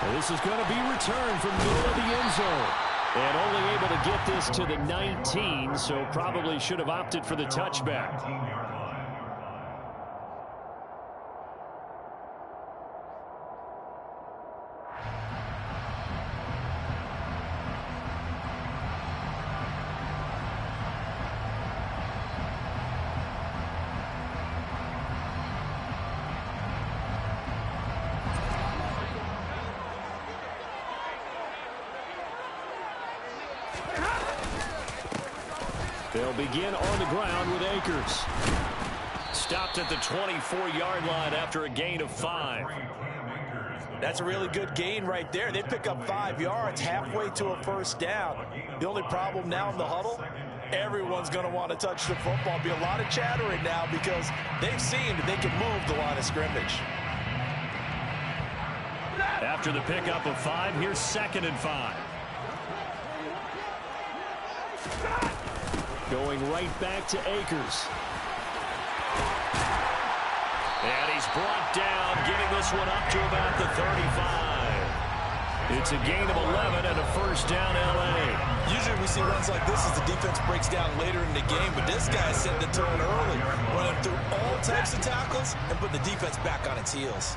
And this is going to be returned from the middle of the end zone. And only able to get this to the 19, so probably should have opted for the touchback. They'll begin on the ground with Akers. Stopped at the 24-yard line after a gain of 5. That's a really good gain right there. They pick up 5 yards halfway to a first down. The only problem now in the huddle, everyone's going to want to touch the football. Be a lot of chattering now because they've seen that they can move the line of scrimmage. After the pickup of 5, here's 2nd and 5. Going right back to Akers. And he's brought down, giving this one up to about the 35. It's a gain of 11 and a first down, L.A. Usually we see runs like this as the defense breaks down later in the game, but this guy set the tone early, running through all types of tackles and put the defense back on its heels.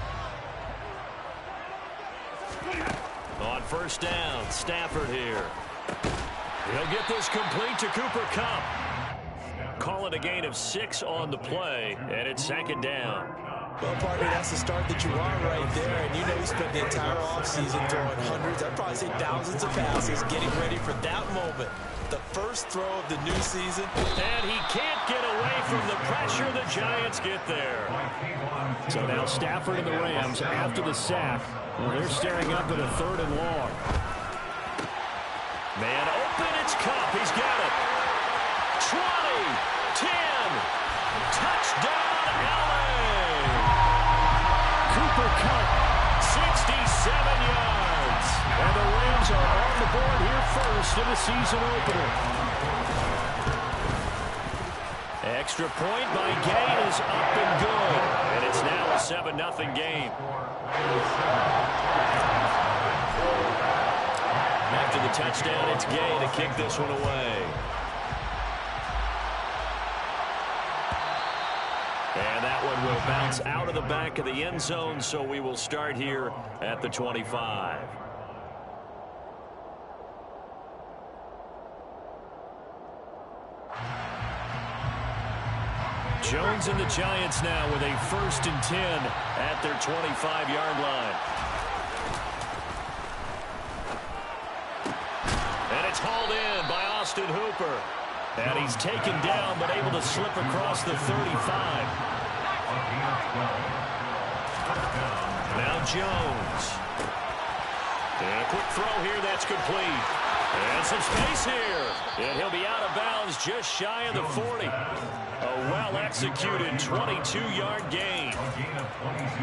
On first down, Stafford here. He'll get this complete to Cooper Kupp. Call it a gain of 6 on the play, and it's 2nd down. Well, partner, that's the start that you want right there, and you know he spent the entire offseason throwing hundreds, I'd probably say thousands of passes, getting ready for that moment. The first throw of the new season. And he can't get away from the pressure. The Giants get there. So now Stafford and the Rams, after the sack, well, they're staring up at a 3rd and long. Man open, it's Kupp. He's got it. 20, 10, touchdown, L.A. Cooper Kupp, 67 yards. And the Rams are on the board here first in the season opener. Extra point by Gay is up and good. And it's now a 7-0 game. After the touchdown, it's Gay to kick this one away. And that one will bounce out of the back of the end zone, so we will start here at the 25. Jones and the Giants now with a 1st and 10 at their 25-yard line. And it's hauled in by Austin Hooper. And he's taken down, but able to slip across the 35. Now Jones. And a quick throw here that's complete. And some space here. And he'll be out of bounds just shy of the 40. A well-executed 22-yard gain.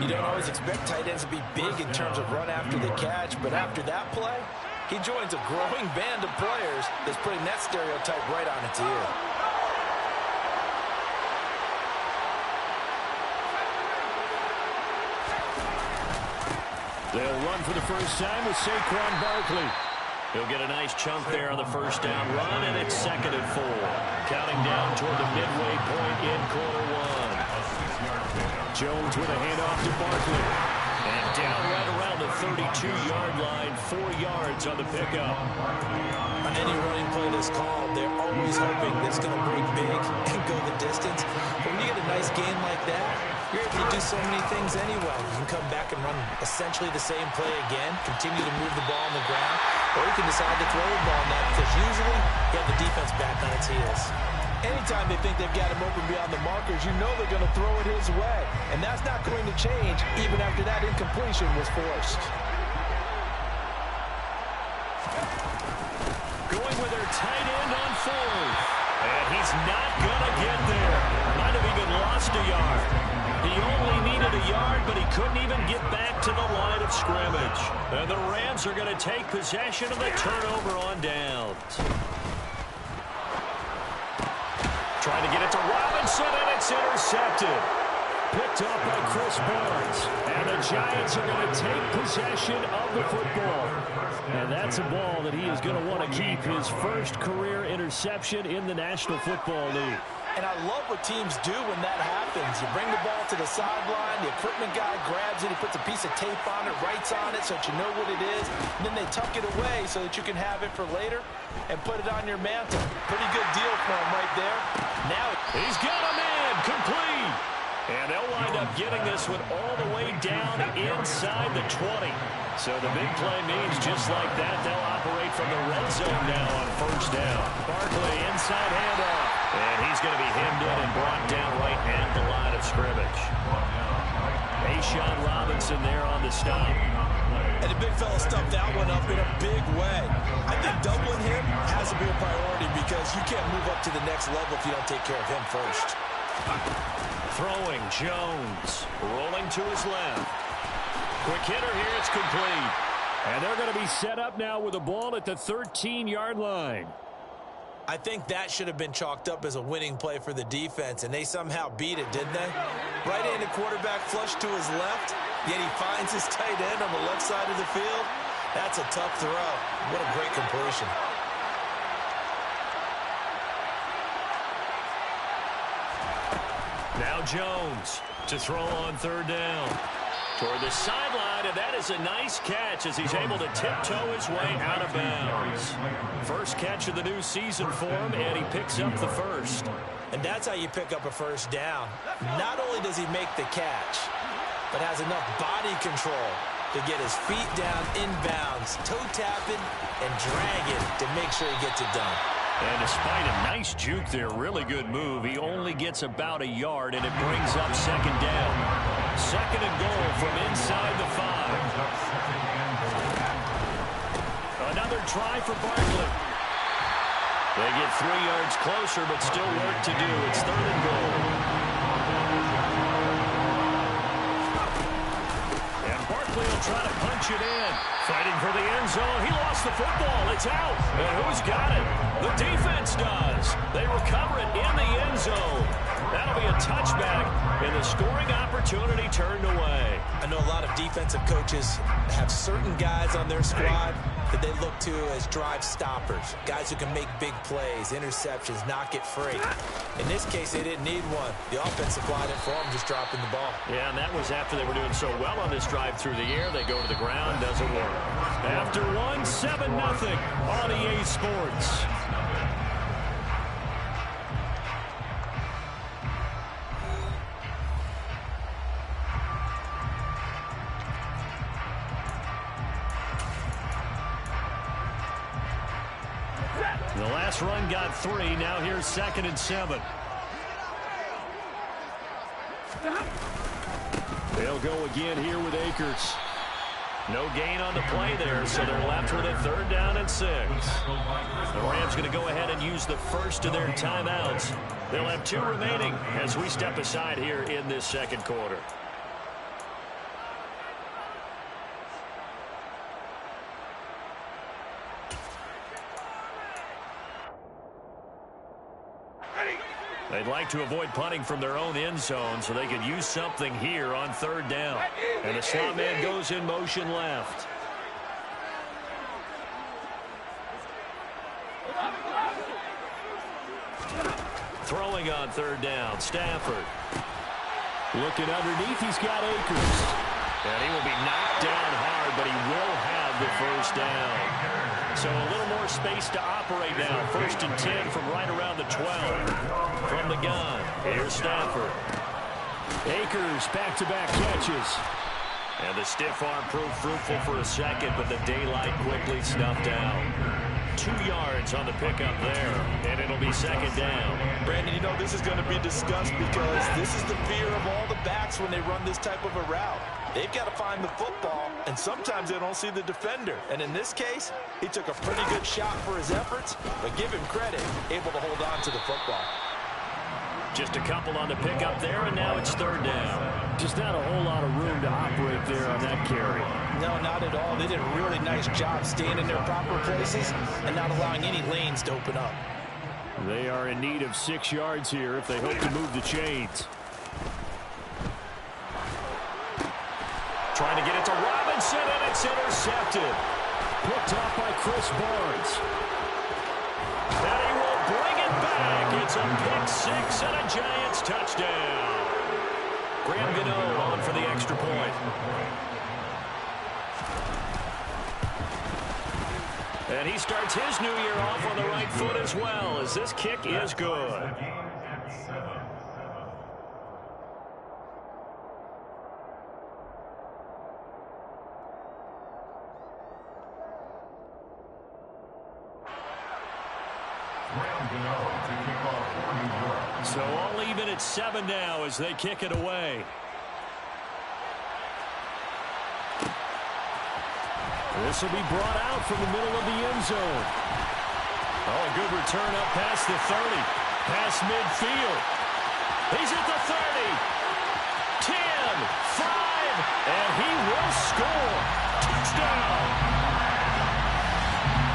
You don't always expect tight ends to be big in terms of run after the catch, but after that play, he joins a growing band of players that's putting that stereotype right on its ear. They'll run for the first time with Saquon Barkley. He'll get a nice chunk there on the first down run, and it's 2nd and 4. Counting down toward the midway point in quarter 1. Jones with a handoff to Barkley. And down right around the 32-yard line, 4 yards on the pickup. On any running play that's called, they're always hoping that it's going to break big and go the distance. But when you get a nice gain like that, you're able to do so many things anyway. You can come back and run essentially the same play again, continue to move the ball on the ground, or you can decide to throw the ball now because usually you have the defense back on its heels. Anytime they think they've got him open beyond the markers, you know they're going to throw it his way. And that's not going to change even after that incompletion was forced. Going with their tight end on 4th. And he's not going to get there. Might have even lost a yard. He only needed a yard, but he couldn't even get back to the line of scrimmage. And the Rams are going to take possession of the turnover on downs. Trying to get it to Robinson, and it's intercepted. picked up by Chris Barnes. And the Giants are going to take possession of the football. And that's a ball that he is going to want to keep, his first career interception in the National Football League. And I love what teams do when that happens. You bring the ball to the sideline, the equipment guy grabs it, he puts a piece of tape on it, writes on it so that you know what it is, and then they tuck it away so that you can have it for later and put it on your mantle. Pretty good deal for him right there. Now he's got a man complete. And they'll wind up getting this one all the way down inside the 20. So the big play means just like that, they'll operate from the red zone now on first down. Barkley inside handoff. And he's going to be hemmed in and brought down right at the line of scrimmage. A'Shawn Robinson there on the stop. And the big fella stuffed that one up in a big way. I think doubling him has to be a priority because you can't move up to the next level if you don't take care of him first. Throwing, Jones. Rolling to his left. Quick hitter here, it's complete. And they're going to be set up now with a ball at the 13-yard line. I think that should have been chalked up as a winning play for the defense, and they somehow beat it, didn't they? Right-handed quarterback flush to his left, yet he finds his tight end on the left side of the field. That's a tough throw. What a great completion. Now Jones to throw on third down. Toward the sideline, and that is a nice catch as he's able to tiptoe his way out of bounds. First catch of the new season for him, and he picks up the first. And that's how you pick up a first down. Not only does he make the catch, but has enough body control to get his feet down inbounds, toe tapping, and dragging to make sure he gets it done. And despite a nice juke there, really good move, he only gets about a yard, and it brings up second down. Second and goal from inside the 5. Another try for Barkley. They get 3 yards closer, but still work to do. It's third and goal. And Barkley will try to punch it in. Fighting for the end zone. He lost the football. It's out. And who's got it? The defense does. They recover it in the end zone. That'll be a touchback, and the scoring opportunity turned away. I know a lot of defensive coaches have certain guys on their squad that they look to as drive stoppers, guys who can make big plays, interceptions, knock it free. In this case, they didn't need one. The offensive line it for them, just dropping the ball. Yeah, and that was after they were doing so well on this drive through the air. They go to the ground, doesn't work. After one, 7-0 on EA Sports. The last run got 3. Now here's 2nd and 7. They'll go again here with Akers. No gain on the play there, so they're left with a 3rd down and 6. The Rams going to go ahead and use the first of their timeouts. They'll have 2 remaining as we step aside here in this second quarter. They'd like to avoid punting from their own end zone so they could use something here on 3rd down. And the slot man goes in motion left. Throwing on 3rd down, Stafford. Looking underneath, he's got Akers. And he will be knocked down hard, but he will have the first down. So a little more space to operate now. 1st and 10 from right around the 12. From the gun, here's Stafford. Akers back-to-back catches. And the stiff arm proved fruitful for a second, but the daylight quickly snuffed out. 2 yards on the pickup there, and it'll be 2nd down. Brandon, you know this is going to be discussed because this is the fear of all the backs when they run this type of a route. They've got to find the football, and sometimes they don't see the defender. And in this case, he took a pretty good shot for his efforts, but give him credit, able to hold on to the football. Just a couple on the pickup there, and now it's 3rd down. Just not a whole lot of room to operate there on that carry. No, not at all. They did a really nice job staying in their proper places and not allowing any lanes to open up. They are in need of 6 yards here if they hope to move the chains. Trying to get it to Robinson, and it's intercepted. Picked off by Chris Barnes. And he will bring it back. It's a pick six and a Giants touchdown. Graham Gano on for the extra point. And he starts his new year off on the right foot as well, as this kick is good. So all even at 7 now as they kick it away. This will be brought out from the middle of the end zone. Oh, a good return up past the 30. Past midfield. He's at the 30. 10, 5, and he will score. Touchdown.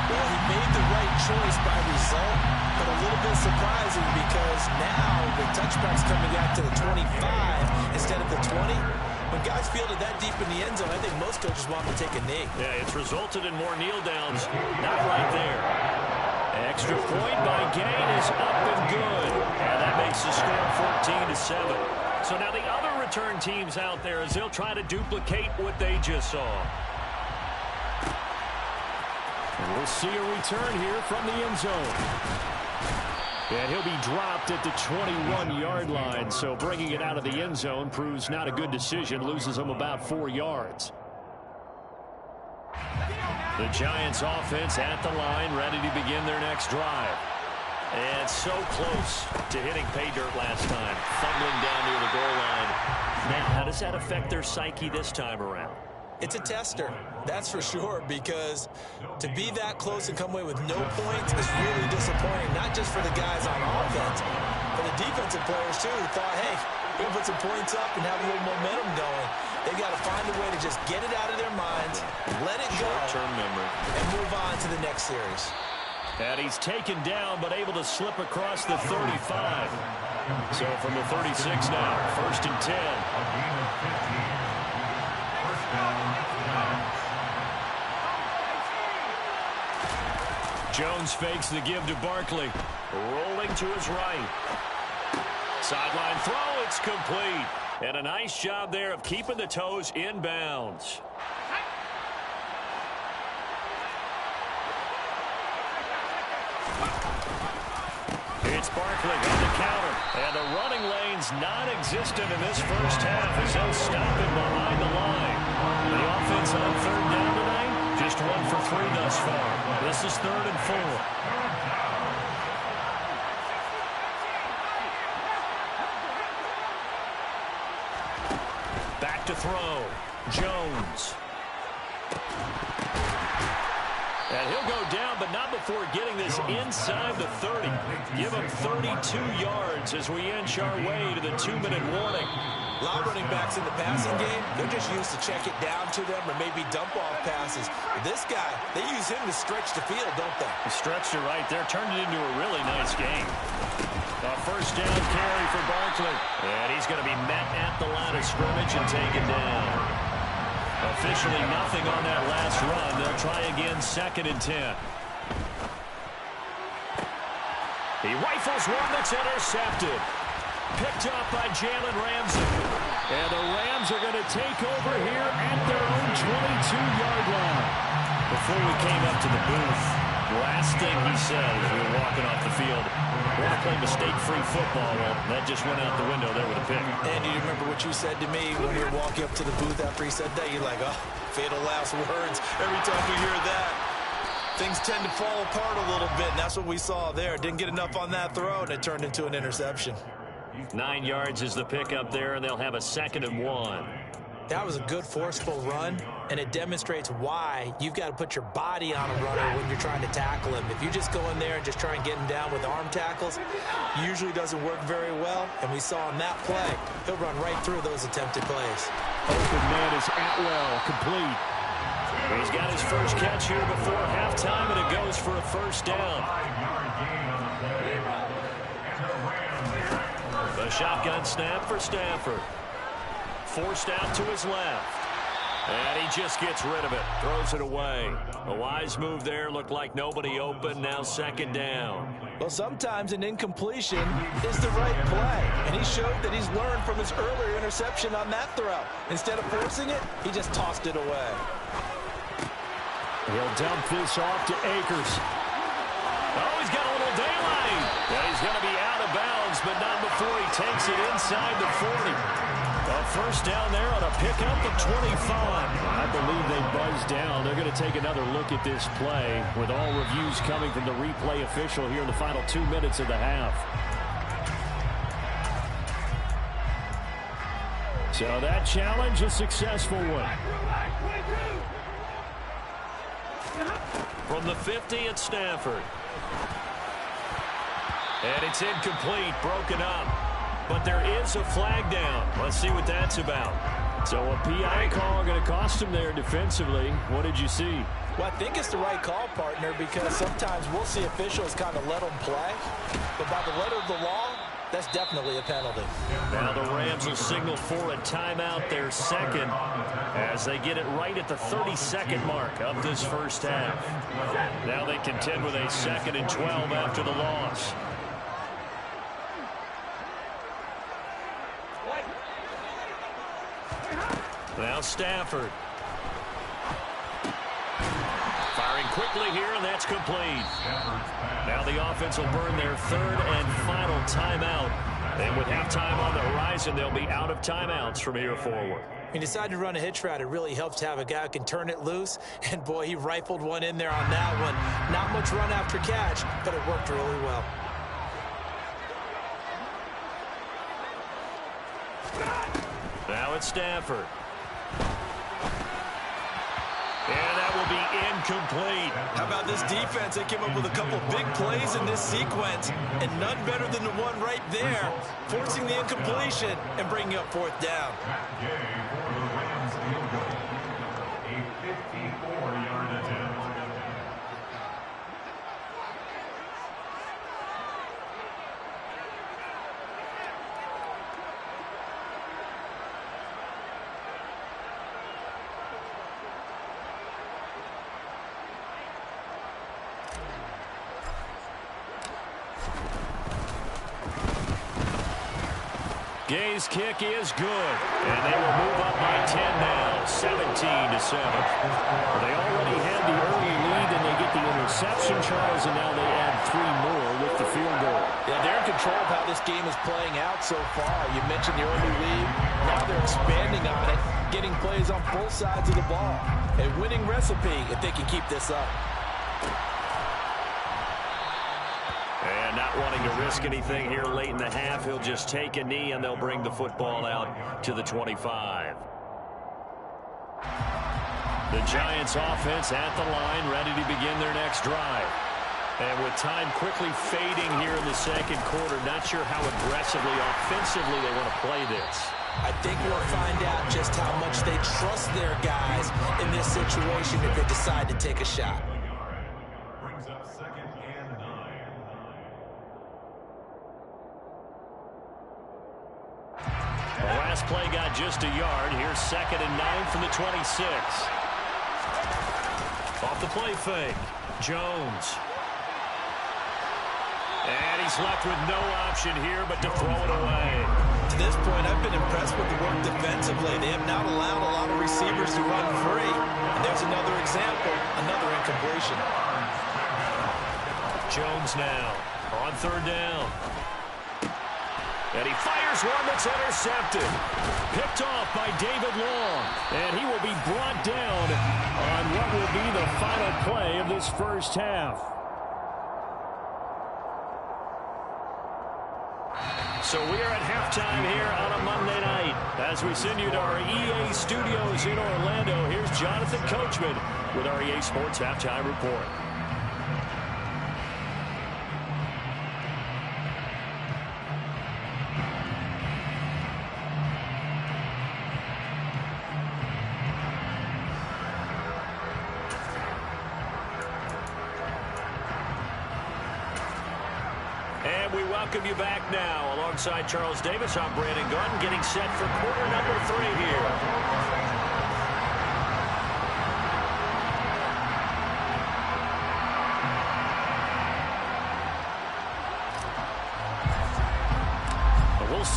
Well, he made the right choice by result, but a little bit surprising because now the touchback's coming out to the 25 instead of the 20. When guys field it that deep in the end zone, I think most coaches want to take a knee. Yeah, it's resulted in more kneel downs. Not right there. Extra point by Gain is up and good. And that makes the score 14-7. So now the other return teams out there as they'll try to duplicate what they just saw. And we'll see a return here from the end zone. And he'll be dropped at the 21-yard line, so bringing it out of the end zone proves not a good decision, loses him about 4 yards. The Giants offense at the line, ready to begin their next drive. And so close to hitting pay dirt last time, fumbling down near the goal line. Man, how does that affect their psyche this time around? It's a tester, that's for sure, because to be that close and come away with no points is really disappointing, not just for the guys on offense, but the defensive players, too, who thought, hey, we're going to put some points up and have a little momentum going. They've got to find a way to just get it out of their minds, let it go, short-term memory, and move on to the next series. And he's taken down, but able to slip across the 35. So from the 36 now, 1st and 10. Jones fakes the give to Barkley. Rolling to his right. Sideline throw, it's complete. And a nice job there of keeping the toes in bounds. It's Barkley on the counter. And the running lane's non-existent in this first half as they'll stop him behind the line. The offense on 3rd down tonight, just 1 for 3 thus far. This is 3rd and 4. Back to throw. Jones. And he'll go down, but not before getting this inside the 30. Give him 32 yards as we inch our way to the 2-minute warning. A lot of running backs in the passing game, they're just used to check it down to them or maybe dump off passes. But this guy, they use him to stretch the field, don't they? He stretched it right there, turned it into a really nice game. A 1st down carry for Barkley. And he's going to be met at the line of scrimmage and taken down. Officially nothing on that last run. They'll try again, 2nd and 10. He rifles one that's intercepted. Picked up by Jalen Ramsey. And the Rams are going to take over here at their own 22-yard line. Before we came up to the booth, last thing he said as we were walking off the field, we want to play mistake-free football. Well, that just went out the window there with a pick. And do you remember what you said to me when we were walking up to the booth after he said that? You're like, oh, fatal last words. Every time we hear that, things tend to fall apart a little bit, and that's what we saw there. Didn't get enough on that throw, and it turned into an interception. 9 yards is the pick up there, and they'll have a 2nd and 1. That was a good forceful run, and it demonstrates why you've got to put your body on a runner when you're trying to tackle him. If you just go in there and just try and get him down with arm tackles, usually doesn't work very well, and we saw on that play, he'll run right through those attempted plays. Open man is Atwell, complete. He's got his first catch here before halftime, and it goes for a 1st down. The shotgun snap for Stafford. Forced out to his left. And he just gets rid of it, throws it away. A wise move there, looked like nobody open, now second down. Well, sometimes an incompletion is the right play, and he showed that he's learned from his earlier interception on that throw. Instead of forcing it, he just tossed it away. He'll dump this off to Akers. Oh, he's got a little daylight. Yeah, he's going to be out of bounds, but not before he takes it inside the 40. A first down there on a pickup of 25. I believe they buzzed down. They're going to take another look at this play with all reviews coming from the replay official here in the final 2 minutes of the half. So that challenge, a successful one. From the 50, it's Stafford. And it's incomplete, broken up. But there is a flag down. Let's see what that's about. So a PI call going to cost him there defensively. What did you see? Well, I think it's the right call, partner, because sometimes we'll see officials kind of let them play. But by the letter of the law, that's definitely a penalty. Now the Rams will signal for a timeout, their second, as they get it right at the 32nd mark of this first half. Now they contend with a 2nd and 12 after the loss. Now Stafford. Firing quickly here, and that's complete. Now the offense will burn their 3rd and final timeout. And with halftime on the horizon, they'll be out of timeouts from here forward. He decided to run a hitch route. It really helps to have a guy who can turn it loose. And, boy, he rifled one in there on that one. Not much run after catch, but it worked really well. Now it's Stafford. And that will be incomplete. How about this defense? They came up with a couple big plays in this sequence, and none better than the one right there, forcing the incompletion and bringing up 4th down. Gay's kick is good, and they will move up by 10 now, 17-7. They already had the early lead, and they get the interception, Charles, and now they add 3 more with the field goal. Yeah, they're in control of how this game is playing out so far. You mentioned the early lead. Now they're expanding on it, getting plays on both sides of the ball. A winning recipe if they can keep this up. And not wanting to risk anything here late in the half, he'll just take a knee, and they'll bring the football out to the 25. The Giants offense at the line, ready to begin their next drive. And with time quickly fading here in the second quarter, not sure how aggressively, offensively they want to play this. I think we'll find out just how much they trust their guys in this situation if they decide to take a shot. The last play got just a yard. Here's 2nd and 9 from the 26. Off the play fake. Jones. And he's left with no option here but to throw it away. To this point, I've been impressed with the work defensively. They have not allowed a lot of receivers to run free. And there's another example, another incompletion. Jones now on 3rd down. And he fires one that's intercepted. Picked off by David Long. And he will be brought down on what will be the final play of this first half. So we are at halftime here on a Monday night. As we send you to our EA studios in Orlando, here's Jonathan Coachman with our EA Sports Halftime Report. And we welcome you back now. Alongside Charles Davis, I'm Brandon Gunn, getting set for quarter number 3 here.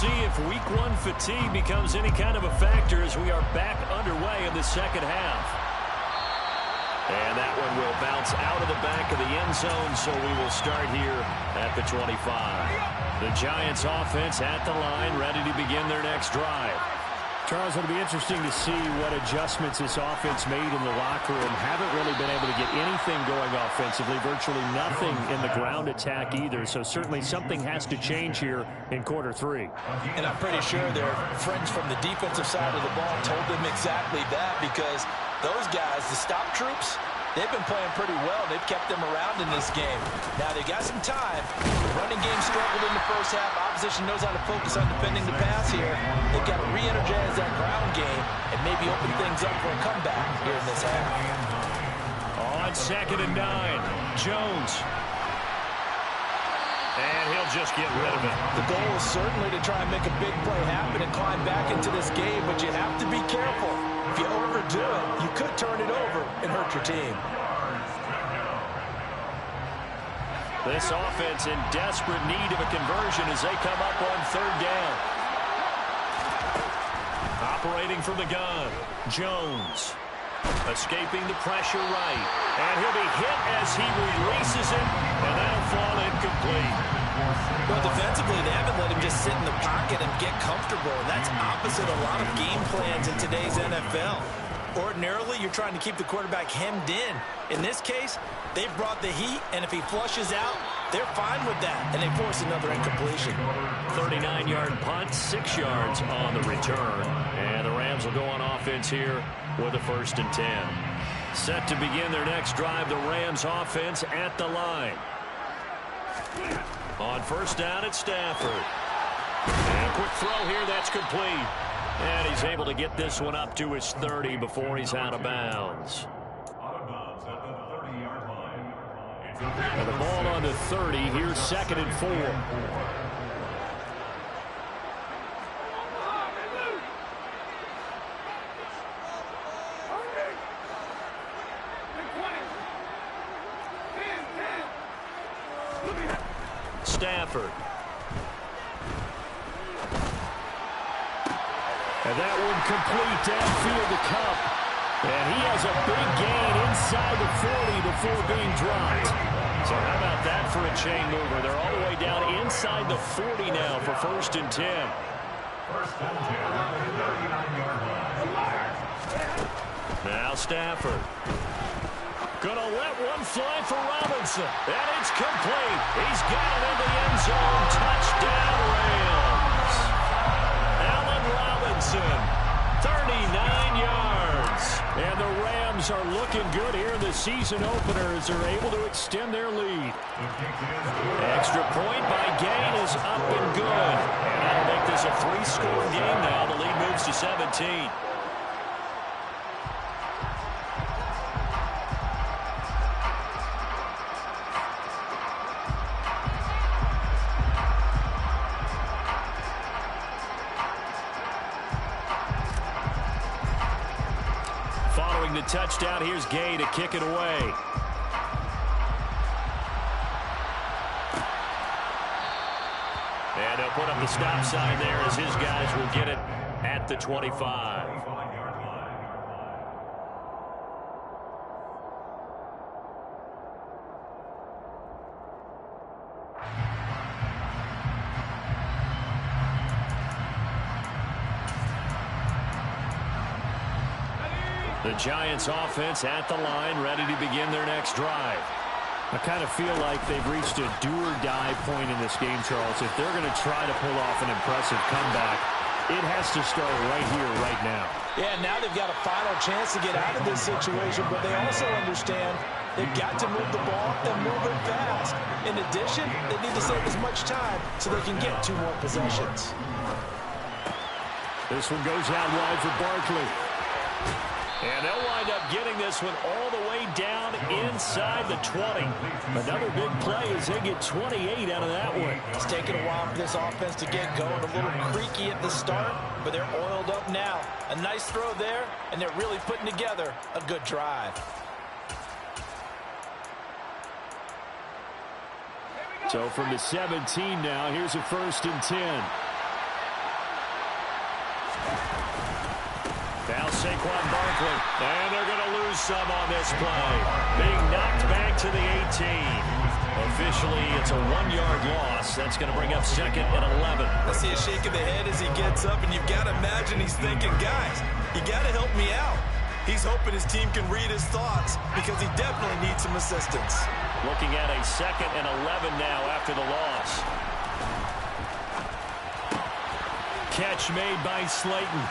see if week one fatigue becomes any kind of a factor as we are back underway in the second half. And that one will bounce out of the back of the end zone, so we will start here at the 25. The Giants offense at the line, ready to begin their next drive. Charles, it'll be interesting to see what adjustments this offense made in the locker room. Haven't really been able to get anything going offensively, virtually nothing in the ground attack either. So certainly something has to change here in quarter three. And I'm pretty sure their friends from the defensive side of the ball told them exactly that, because those guys, the stop troops, they've been playing pretty well. They've kept them around in this game. Now, they got some time. The running game struggled in the first half. Opposition knows how to focus on defending the pass here. They've got to re-energize that ground game and maybe open things up for a comeback here in this half. On 2nd and 9, Jones. And he'll just get rid of it. The goal is certainly to try and make a big play happen and climb back into this game, but you have to be careful. If you overdo it, you could turn it over and hurt your team. This offense in desperate need of a conversion as they come up on 3rd down. Operating from the gun, Jones. Escaping the pressure right. And he'll be hit as he releases it, and that'll fall incomplete. Well, defensively, they haven't let him just sit in the pocket and get comfortable. And that's opposite a lot of game plans in today's NFL. Ordinarily, you're trying to keep the quarterback hemmed in. In this case, they've brought the heat, and if he flushes out, they're fine with that, and they force another incompletion. 39-yard punt, 6 yards on the return. And the Rams will go on offense here with a 1st and 10. Set to begin their next drive, the Rams offense at the line. On 1st down, it's Stafford. And a quick throw here, that's complete. And he's able to get this one up to his 30 before he's out of bounds. And the ball on the 30, here's 2nd and 4. Stafford. And that one complete downfield to Cup. And he has a big gain inside the 40 before being dropped. So how about that for a chain mover? They're all the way down inside the 40 now for 1st and 10. Now Stafford. Gonna let one fly for Robinson. And it's complete. He's got it in the end zone. Touchdown, Rams. Allen Robinson, 39 yards. And the Rams are looking good here in the season opener as they're able to extend their lead. Extra point by Gain is up and good. And that'll make this a 3-score game now. The lead moves to 17. Following the touchdown, here's Gay to kick it away. And he'll put up the stop sign there as his guys will get it at the 25. The Giants offense at the line, ready to begin their next drive. I kind of feel like they've reached a do-or-die point in this game, Charles. If they're going to try to pull off an impressive comeback, it has to start right here, right now. Yeah, now they've got a final chance to get out of this situation, but they also understand they've got to move the ball and move it fast. In addition, they need to save as much time so they can get 2 more possessions. This one goes out wide for Barkley. And they'll wind up getting this one all the way down inside the 20. Another big play as they get 28 out of that one. It's taken a while for this offense to get going. A little creaky at the start, but they're oiled up now. A nice throw there, and they're really putting together a good drive. So from the 17 now, here's a 1st and 10. Saquon Barkley. And they're going to lose some on this play. Being knocked back to the 18. Officially, it's a 1-yard loss. That's going to bring up 2nd and 11. I see a shake of the head as he gets up, and you've got to imagine he's thinking, guys, you got to help me out. He's hoping his team can read his thoughts because he definitely needs some assistance. Looking at a 2nd and 11 now after the loss. Catch made by Slayton.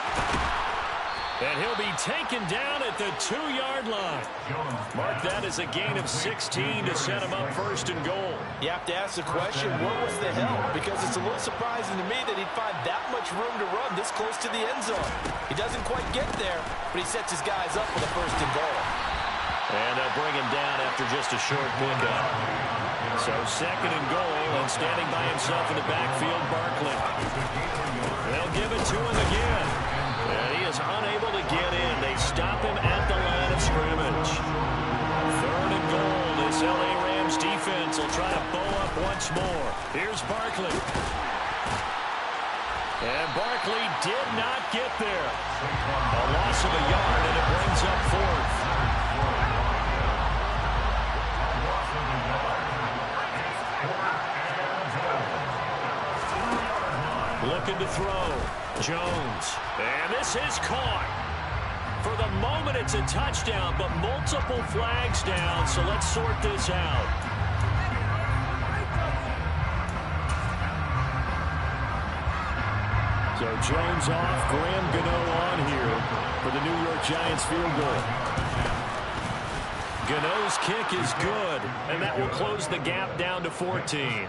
And he'll be taken down at the 2-yard line. Mark that as a gain of 16 to set him up 1st and goal. You have to ask the question, what was the help? Because it's a little surprising to me that he'd find that much room to run this close to the end zone. He doesn't quite get there, but he sets his guys up for the 1st and goal. And they'll bring him down after just a short pickup. So 2nd and goal, and standing by himself in the backfield, Barkley. They'll give it to him again. And he is unable to get in. They stop him at the line of scrimmage. 3rd and goal. This LA Rams defense will try to bow up once more. Here's Barkley. And Barkley did not get there. A loss of a yard, and it brings up 4th. Looking to throw. Jones. And this is caught. For the moment, it's a touchdown, but multiple flags down, so let's sort this out. So Jones off, Graham Gano on here for the New York Giants field goal. Gano's kick is good, and that will close the gap down to 14.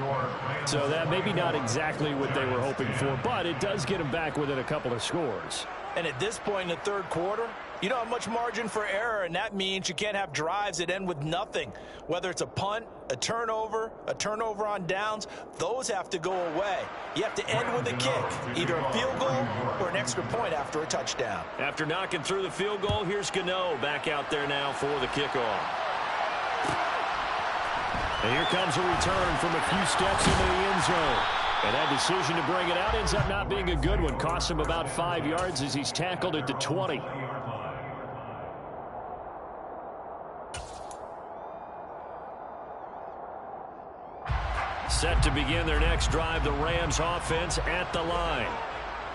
So that maybe not exactly what they were hoping for, but it does get them back within a couple of scores. And at this point in the 3rd quarter, you don't have much margin for error, and that means you can't have drives that end with nothing. Whether it's a punt, a turnover on downs, those have to go away. You have to end with a kick, either a field goal or an extra point after a touchdown. After knocking through the field goal, here's Gano back out there now for the kickoff. And here comes a return from a few steps into the end zone. And that decision to bring it out ends up not being a good one. Costs him about 5 yards as he's tackled at the 20. Set to begin their next drive, the Rams offense at the line.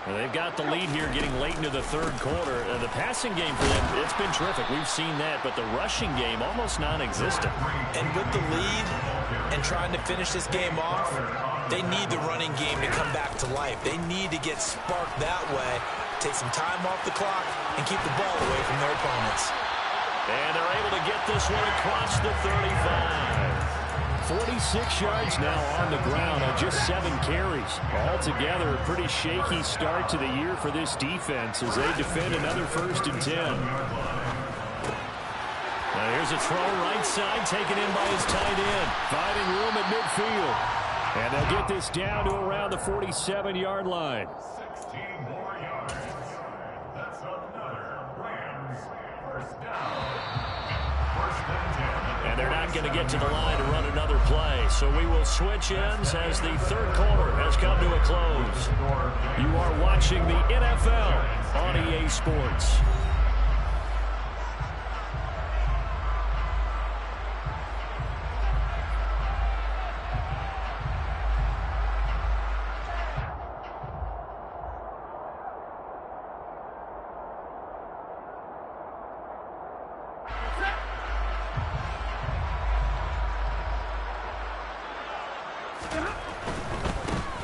And they've got the lead here getting late into the 3rd quarter. The passing game for them, it's been terrific. We've seen that, but the rushing game almost non-existent. And with the lead and trying to finish this game off, they need the running game to come back to life. They need to get sparked that way, take some time off the clock, and keep the ball away from their opponents. And they're able to get this one across the 35. 46 yards now on the ground on just 7 carries. Altogether, a pretty shaky start to the year for this defense as they defend another 1st and 10. Now here's a throw right side taken in by his tight end. Finding room at midfield. And they'll get this down to around the 47-yard line. 16 more yards. That's another Rams 1st down. 1st and 10. And they're not going to get to the line to run another play. So we will switch ends as the 3rd quarter has come to a close. You are watching the NFL on EA Sports.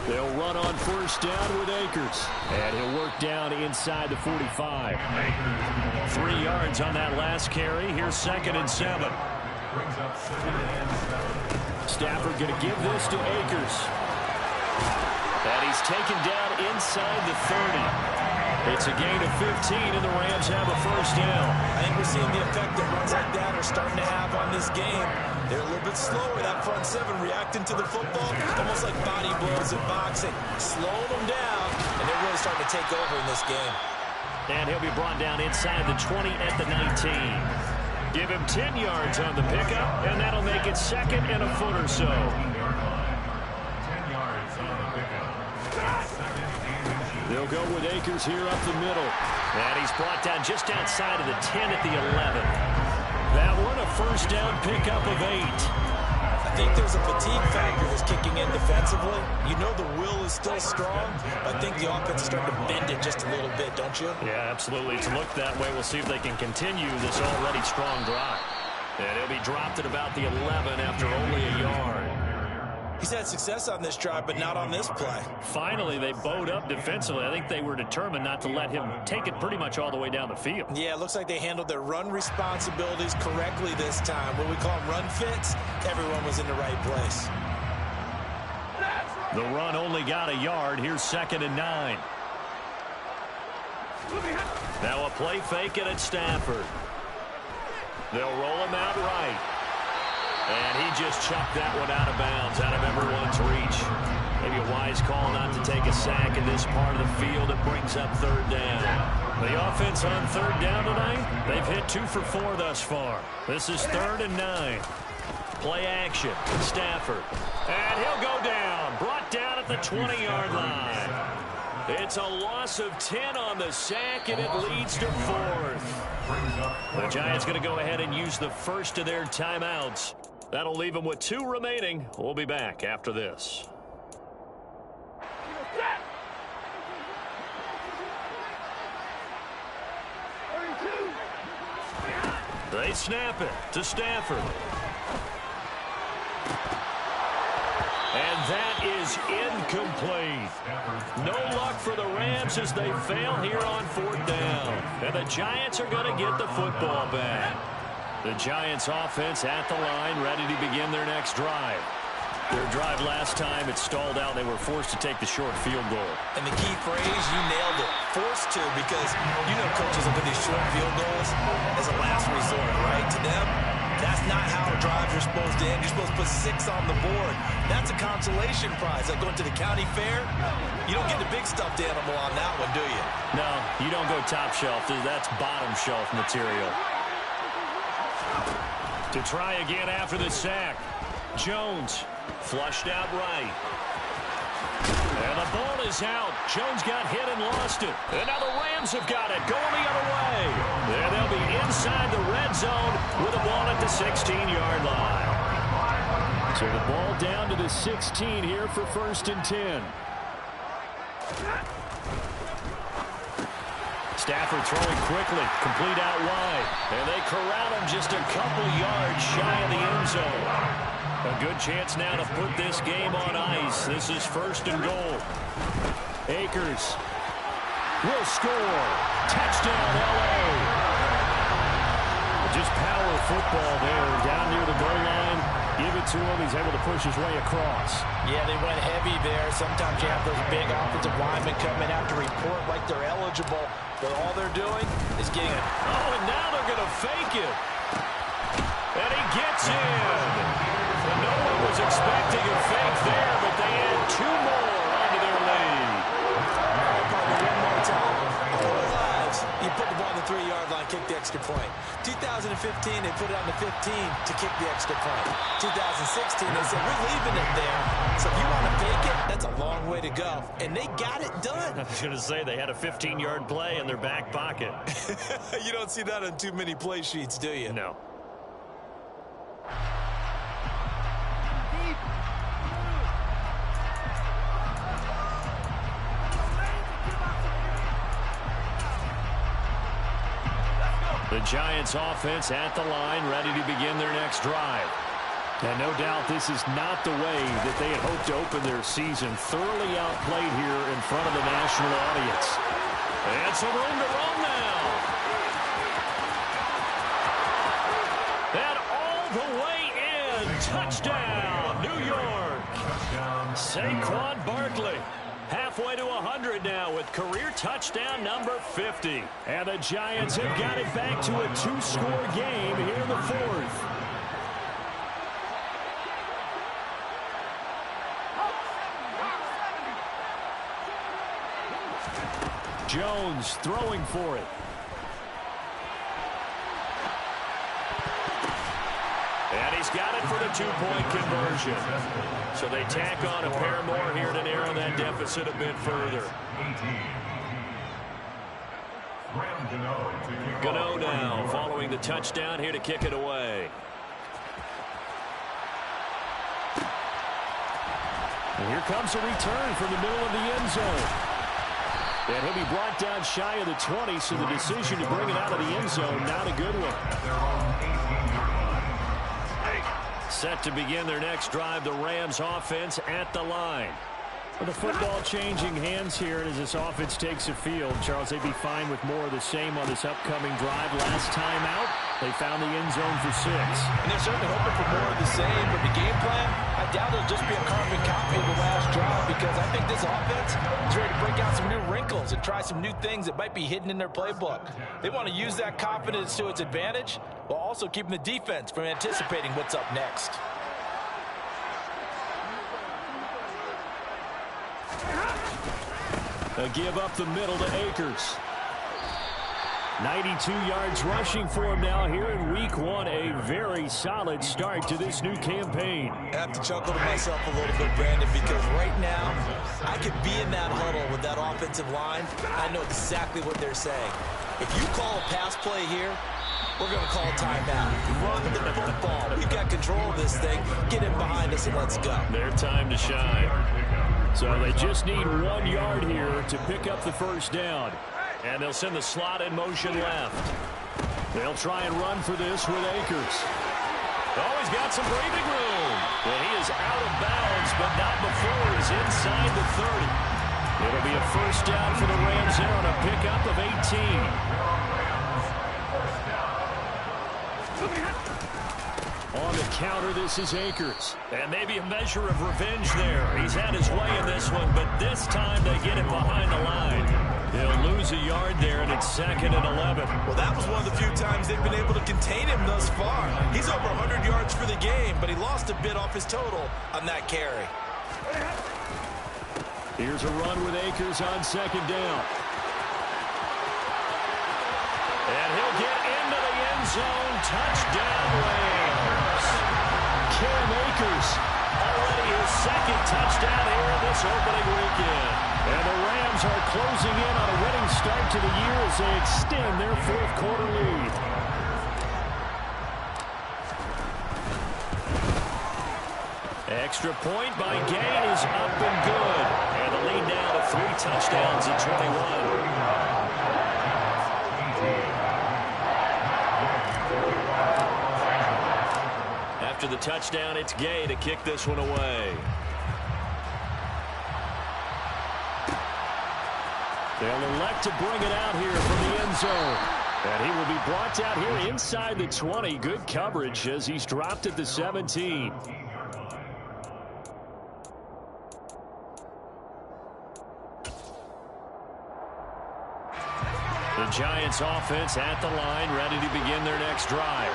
They'll run on 1st down with Akers. And he'll work down inside the 45. 3 yards on that last carry. Here's 2nd and 7. Stafford going to give this to Akers. And he's taken down inside the 30. It's a gain of 15, and the Rams have a 1st down. I think we're seeing the effect that runs like that are starting to have on this game. They're a little bit slower, that front 7, reacting to the football, almost like body blows in boxing. Slowing them down, and they're really starting to take over in this game. And he'll be brought down inside the 20 at the 19. Give him 10 yards on the pickup, and that'll make it 2nd and a foot or so. 10 yards on the pickup. They'll go with Akers here up the middle. And he's brought down just outside of the 10 at the 11. That one, a first down pickup of 8. I think there's a fatigue factor that's kicking in defensively. You know the will is still strong. I think the offense is starting to bend it just a little bit, don't you? Yeah, absolutely. It's looked that way. We'll see if they can continue this already strong drive. And he'll be dropped at about the 11 after only a yard. He's had success on this drive, but not on this play. Finally, they bowed up defensively. I think they were determined not to let him take it pretty much all the way down the field. Yeah, it looks like they handled their run responsibilities correctly this time. What we call them run fits, everyone was in the right place. The run only got a yard. Here's 2nd and 9. Now a play fake and it's Stafford. They'll roll him out right. And he just chucked that one out of bounds, out of everyone's reach. Maybe a wise call not to take a sack in this part of the field. It brings up 3rd down. The offense on 3rd down tonight, they've hit 2 for 4 thus far. This is 3rd and 9. Play action. Stafford. And he'll go down. Brought down at the 20-yard line. It's a loss of 10 on the sack, and it leads to 4th. The Giants going to go ahead and use the first of their timeouts. That'll leave them with 2 remaining. We'll be back after this. They snap it to Stafford. And that is incomplete. No luck for the Rams as they fail here on 4th down. And the Giants are going to get the football back. The Giants offense at the line, ready to begin their next drive. Their drive last time, it stalled out. They were forced to take the short field goal. And the key phrase, you nailed it, forced to, because you know coaches look at these short field goals as a last resort, right? To them, that's not how drives are supposed to end. You're supposed to put 6 on the board. That's a consolation prize. Like going to the county fair, you don't get the big stuffed animal on that one, do you? No, you don't go top shelf. That's bottom shelf material. To try again after the sack. Jones Flushed out right. And the ball is out. Jones got hit and lost it. And now the Rams have got it, going the other way. And they'll be inside the red zone with the ball at the 16-yard line. So the ball down to the 16 here for 1st and 10. Stafford throwing quickly, complete out wide. And they corral him just a couple yards shy of the end zone. A good chance now to put this game on ice. This is 1st and goal. Akers will score. Touchdown, L.A. Just power football there down near the goal line. Give it to him. He's able to push his way across. Yeah, they went heavy there. Sometimes you have those big offensive linemen coming out to report like they're eligible, but all they're doing is getting it. Oh, and now they're going to fake it. And he gets in. And no one was expecting a fake there, but they add 2 more onto their lead. One more time. All our lives, you put the ball on the 3-yard line, kick the extra point. 2015, they put it on the 15 to kick the extra point. 2016, they said, we're leaving it there. So if you want to fake it, that's a long way to go. And they got it done. I was going to say, they had a 15-yard play in their back pocket. You don't see that on too many play sheets, do you? No. The Giants offense at the line, ready to begin their next drive. And no doubt this is not the way that they had hoped to open their season. Thoroughly outplayed here in front of the national audience. And some room to run now. And all the way in. Touchdown, New York. Saquon Barkley. Halfway to 100 now with career touchdown number 50. And the Giants have got it back to a 2-score game here in the 4th. Jones throwing for it. And he's got it for the 2-point conversion. So they tack on a pair more here to narrow that deficit a bit further. Gano now following the touchdown here to kick it away. And here comes a return from the middle of the end zone. And he'll be brought down shy of the 20, so the decision to bring it out of the end zone, not a good one. Set to begin their next drive, the Rams offense at the line. With the football changing hands here, and as this offense takes the field, Charles, they'd be fine with more of the same on this upcoming drive. Last time out, they found the end zone for 6. And they're certainly hoping for more of the same, but the game plan, I doubt it'll just be a carbon copy of the last drive, because I think this offense is ready to break out some new wrinkles and try some new things that might be hidden in their playbook. They want to use that confidence to its advantage, while also keeping the defense from anticipating what's up next. A give up the middle to Akers. 92 yards rushing for him now here in week 1. A very solid start to this new campaign. I have to chuckle to myself a little bit, Brandon, because right now I could be in that huddle with that offensive line. I know exactly what they're saying. If you call a pass play here, we're going to call timeout. Run the football. We've got control of this thing. Get in behind us and let's go. Their time to shine. So they just need 1 yard here to pick up the first down. And they'll send the slot in motion left. They'll try and run for this with Akers. Oh, he's got some breathing room. And he is out of bounds, but not before he's inside the 30. It'll be a first down for the Rams there on a pickup of 18. On the counter, this is Akers. And maybe a measure of revenge there. He's had his way in this one, but this time they get it behind the line. He'll lose a yard there, and it's 2nd and 11. Well, that was one of the few times they've been able to contain him thus far. He's over 100 yards for the game, but he lost a bit off his total on that carry. Here's a run with Akers on 2nd down. And he'll get into the end zone. Touchdown, Rams. Cam Akers. Already his 2nd touchdown here in this opening weekend. And the Rams are closing in on a winning start to the year as they extend their 4th quarter lead. Extra point by Gain is up and good. And the lead now to 3 touchdowns at 21. After the touchdown, it's Gay to kick this one away. They'll elect to bring it out here from the end zone. And he will be brought out here inside the 20. Good coverage as he's dropped at the 17. The Giants offense at the line, ready to begin their next drive.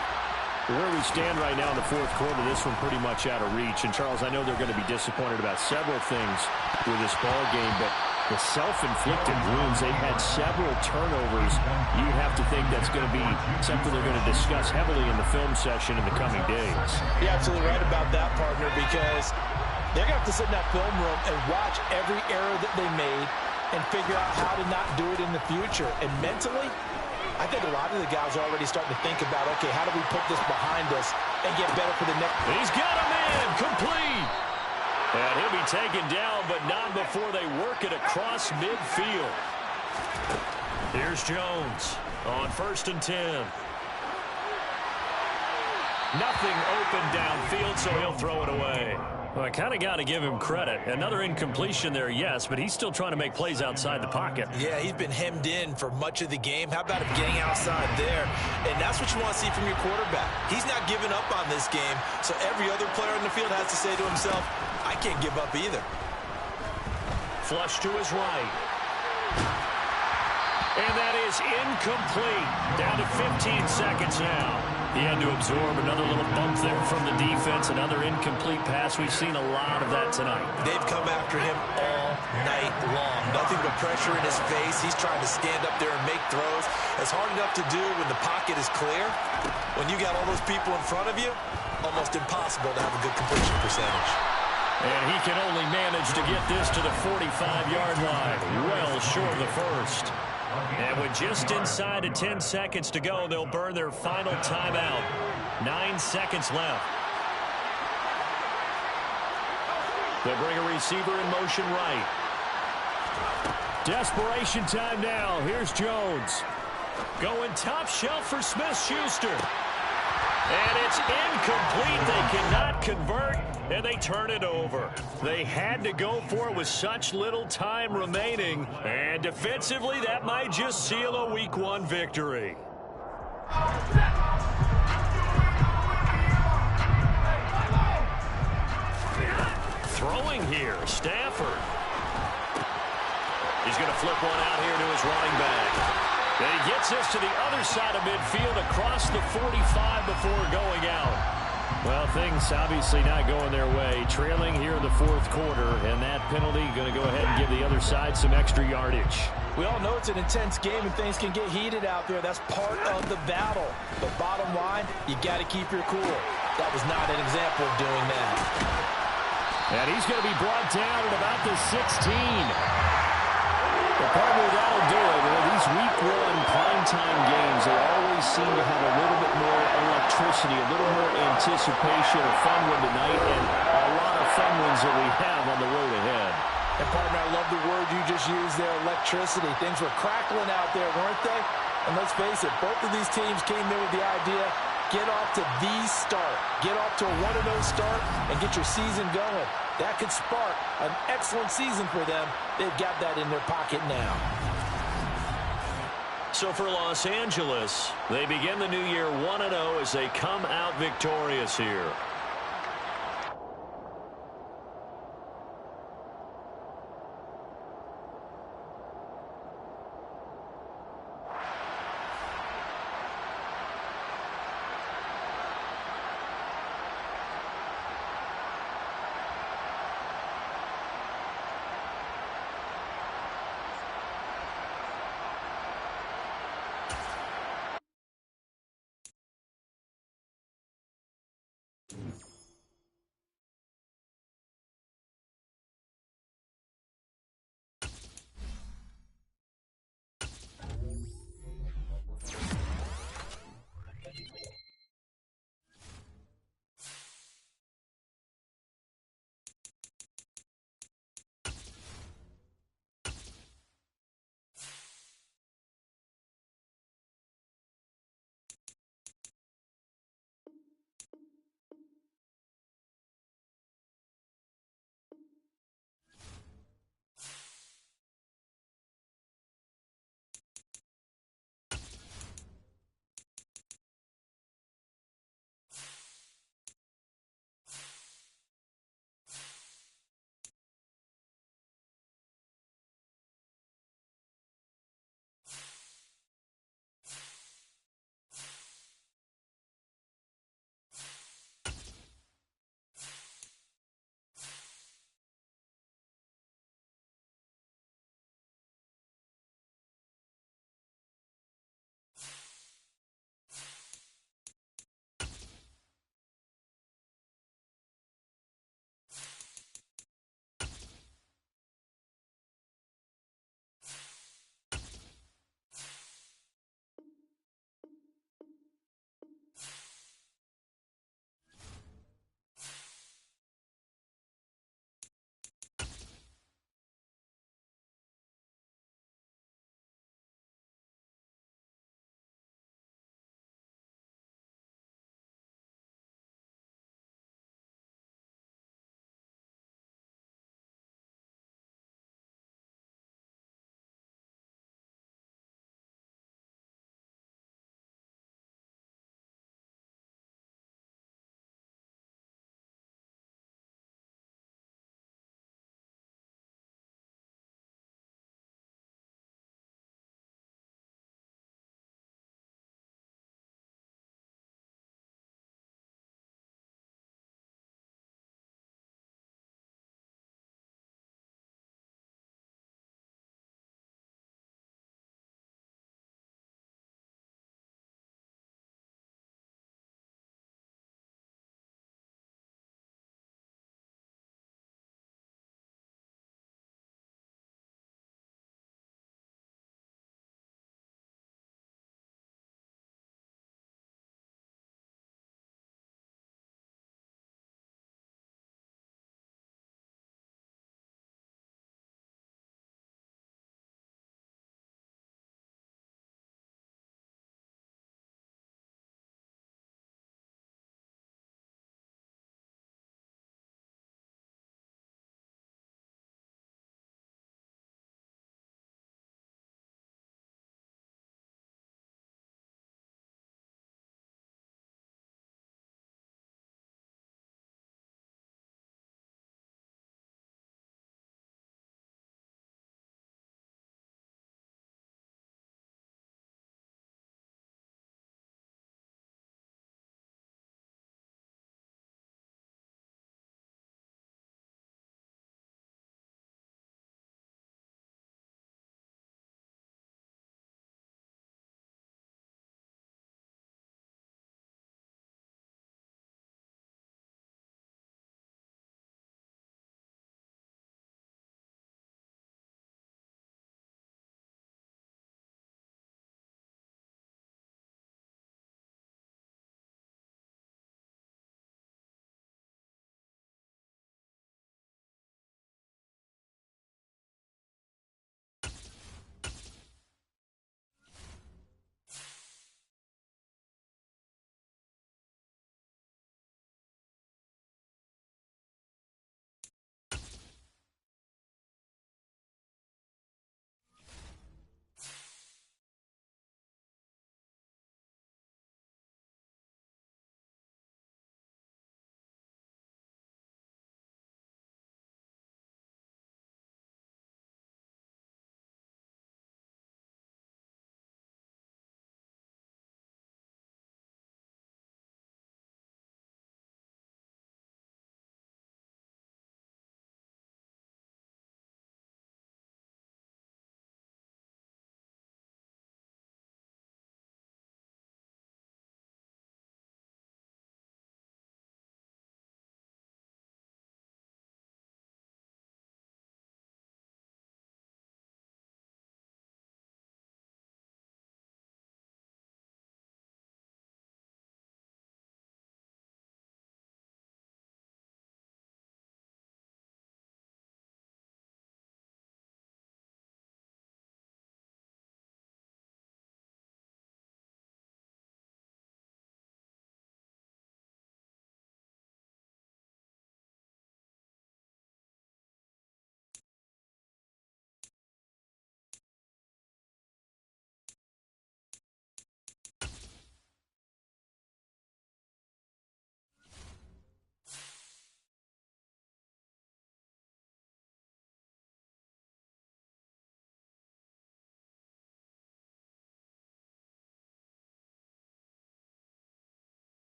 Where we stand right now in the 4th quarter, this one pretty much out of reach. And, Charles, I know they're going to be disappointed about several things with this ball game, but the self-inflicted wounds, they've had several turnovers. You have to think that's going to be something they're going to discuss heavily in the film session in the coming days. You're absolutely right about that, partner, because they're going to have to sit in that film room and watch every error that they made and figure out how to not do it in the future. And mentally, I think a lot of the guys are already starting to think about, okay, how do we put this behind us and get better for the next? He's got a man, complete. And he'll be taken down, but not before they work it across midfield. Here's Jones on 1st and 10. Nothing open downfield, so he'll throw it away. Well, I kind of got to give him credit. Another incompletion there, yes, but he's still trying to make plays outside the pocket. Yeah, he's been hemmed in for much of the game. How about him getting outside there? And that's what you want to see from your quarterback. He's not giving up on this game, so every other player in the field has to say to himself, I can't give up either. Flush to his right. And that is incomplete. Down to 15 seconds now. He had to absorb another little bump there from the defense. Another incomplete pass. We've seen a lot of that tonight. They've come after him all night long. Nothing but pressure in his face. He's trying to stand up there and make throws. It's hard enough to do when the pocket is clear. When you got all those people in front of you, almost impossible to have a good completion percentage. And he can only manage to get this to the 45-yard line. Well short of the first. And with just inside of 10 seconds to go, they'll burn their final timeout. 9 seconds left. They'll bring a receiver in motion right. Desperation time now. Here's Jones. Going top shelf for Smith-Schuster. And it's incomplete. They cannot convert, and they turn it over. They had to go for it with such little time remaining. And defensively, that might just seal a Week 1 victory. Throwing here, Stafford. He's going to flip one out here to his running back. And he gets this to the other side of midfield across the 45 before going out. Well, things obviously not going their way. Trailing here in the fourth quarter, and that penalty going to go ahead and give the other side some extra yardage. We all know it's an intense game and things can get heated out there. That's part of the battle. But bottom line, you got to keep your cool. That was not an example of doing that. And he's going to be brought down at about the 16. Well, probably that'll do it. Well, these Week 1 primetime games, they always seem to have a little bit more electricity, a little more anticipation. A fun one tonight, and a lot of fun ones that we have on the road ahead. And, partner, I love the word you just used there, electricity. Things were crackling out there, weren't they? And let's face it, both of these teams came in with the idea, get off to the start. Get off to a 1-0 start and get your season going. That could spark an excellent season for them. They've got that in their pocket now. So for Los Angeles, they begin the new year 1-0 as they come out victorious here.